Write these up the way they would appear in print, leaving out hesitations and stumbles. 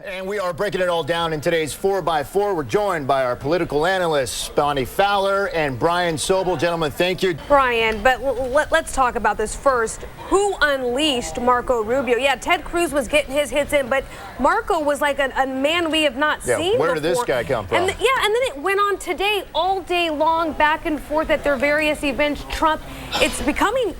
And we are breaking it all down in today's 4x4. We're joined by our political analysts, Bonnie Fowler and Brian Sobel. Gentlemen, thank you. Brian, but let's talk about this first. Who unleashed Marco Rubio? Yeah, Ted Cruz was getting his hits in, but Marco was like a man we have not seen before. Where did this guy come from? And then it went on today, all day long, back and forth at their various events. Trump, it's becoming,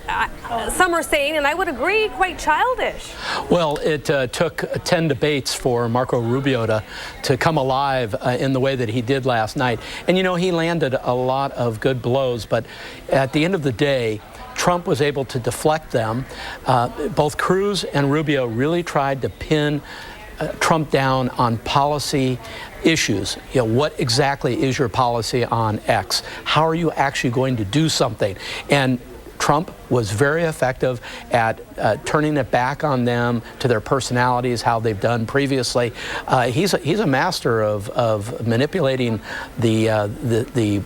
some are saying, and I would agree, quite childish. Well, it took 10 debates for Marco Rubio to come alive in the way that he did last night. And, you know, he landed a lot of good blows, but at the end of the day, Trump was able to deflect them. Both Cruz and Rubio really tried to pin Trump down on policy issues. You know, what exactly is your policy on X? How are you actually going to do something? And Trump was very effective at turning it back on them, to their personalities, how they've done previously. He's a master of manipulating the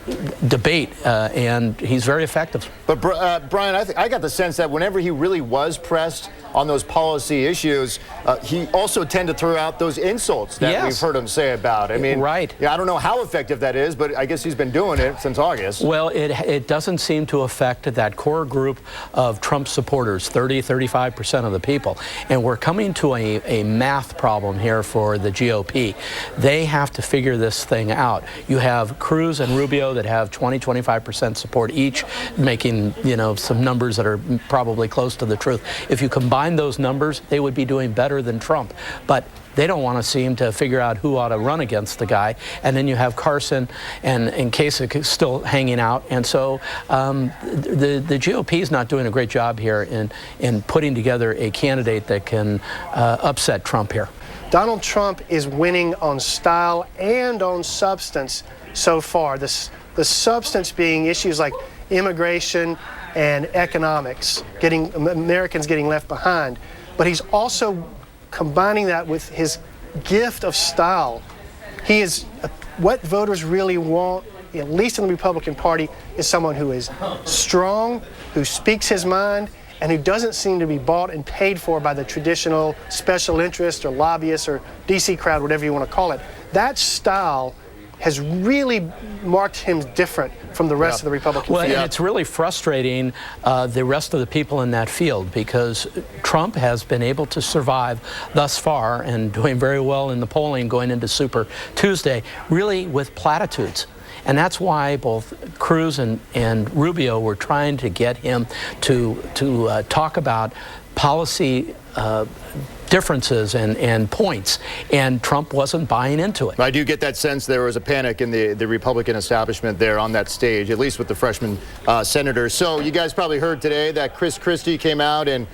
debate, and he's very effective. But Brian, I got the sense that whenever he really was pressed on those policy issues, he also tended to throw out those insults that we've heard him say about. I mean, right. Yeah, I don't know how effective that is, but I guess he's been doing it since August. Well, it doesn't seem to affect that core group of Trump supporters, 35% of the people. And we're coming to a math problem here for the GOP. They have to figure this thing out. You have Cruz and Rubio that have 25% support each, making, you know, some numbers that are probably close to the truth. If you combine those numbers, they would be doing better than Trump. But they don't want to seem to figure out who ought to run against the guy. And then you have Carson and Kasich still hanging out. And so the GOP is not doing a great job here in putting together a candidate that can upset Trump here. Donald Trump is winning on style and on substance so far. The substance being issues like immigration and economics, Americans getting left behind. But he's also combining that with his gift of style. He is what voters really want, at least in the Republican Party, is someone who is strong, who speaks his mind, and who doesn't seem to be bought and paid for by the traditional special interest or lobbyists or DC crowd, whatever you want to call it. That style has really marked him different from the rest of the Republican field. Well, and it's really frustrating the rest of the people in that field, because Trump has been able to survive thus far and doing very well in the polling going into Super Tuesday, really with platitudes. And that's why both Cruz and Rubio were trying to get him to talk about policy differences and points, and Trump wasn't buying into it. I do get that sense there was a panic in the Republican establishment there on that stage, at least with the freshman senators. So you guys probably heard today that Chris Christie came out and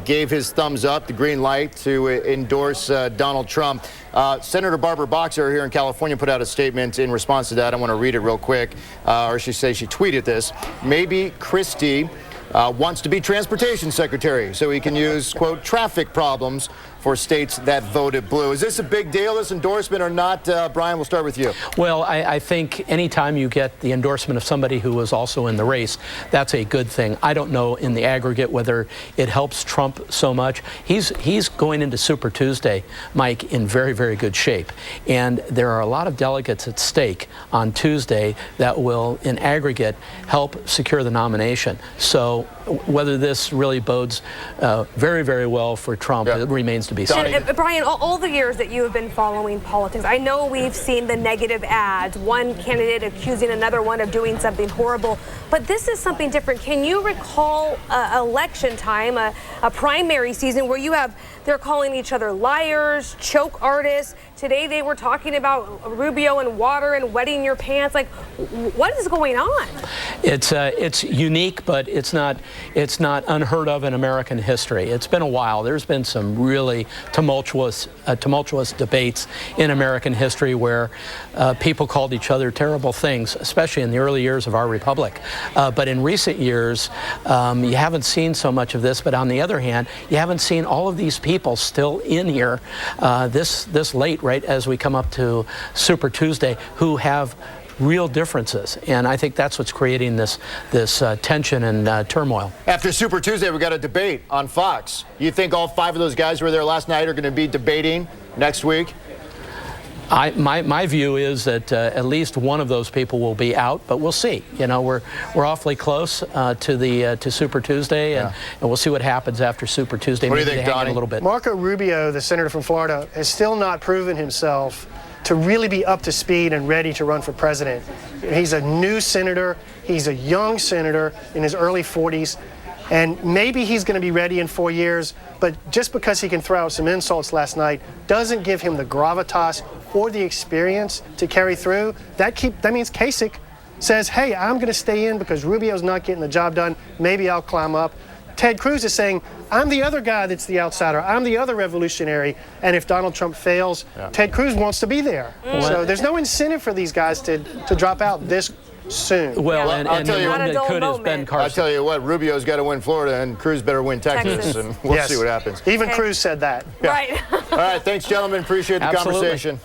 gave his thumbs up, the green light, to endorse Donald Trump. Senator Barbara Boxer here in California put out a statement in response to that. I want to read it real quick. Or she tweeted this: maybe Christie wants to be transportation secretary so he can use, quote, traffic problems for states that voted blue. Is this a big deal, this endorsement, or not? Brian, we'll start with you. Well, I think anytime you get the endorsement of somebody who was also in the race, that's a good thing. I don't know in the aggregate whether it helps Trump so much. He's going into Super Tuesday, Mike, in very, very good shape. And there are a lot of delegates at stake on Tuesday that will, in aggregate, help secure the nomination. So whether this really bodes very, very well for Trump, it remains to be seen. And, Brian, all the years that you have been following politics, I know we've seen the negative ads, one candidate accusing another one of doing something horrible, but this is something different. Can you recall election time, a primary season where they're calling each other liars, choke artists? Today they were talking about Rubio and water and wetting your pants. Like, what is going on? It's unique, but it's not unheard of in American history. It's been a while. There's been some really tumultuous debates in American history where people called each other terrible things, especially in the early years of our republic. But in recent years, you haven't seen so much of this. But on the other hand, you haven't seen all of these people still in here this late, right as we come up to Super Tuesday, who have real differences, and I think that's what's creating this tension and turmoil. After Super Tuesday, we got a debate on Fox. You think all 5 of those guys who were there last night are going to be debating next week? My view is that at least one of those people will be out, but we'll see. You know, we're awfully close to Super Tuesday, and we'll see what happens after Super Tuesday. What do you Maybe think, they hang in Donnie? a little bit. Marco Rubio, the senator from Florida, has still not proven himself to really be up to speed and ready to run for president. He's a new senator. He's a young senator in his early 40s. And maybe he's going to be ready in 4 years, but just because he can throw out some insults last night doesn't give him the gravitas or the experience to carry through. That means Kasich says, hey, I'm going to stay in because Rubio's not getting the job done. Maybe I'll climb up. Ted Cruz is saying, I'm the other guy that's the outsider. I'm the other revolutionary. And if Donald Trump fails, Ted Cruz wants to be there. So there's no incentive for these guys to drop out this soon. Well, Yeah. and I'll tell you one what, that could is Ben I'll Carson. I'll tell you what, Rubio's got to win Florida, and Cruz better win Texas, and we'll Yes. see what happens. Even Okay. Cruz said that. Right. All right, thanks, gentlemen. Appreciate the Absolutely. conversation.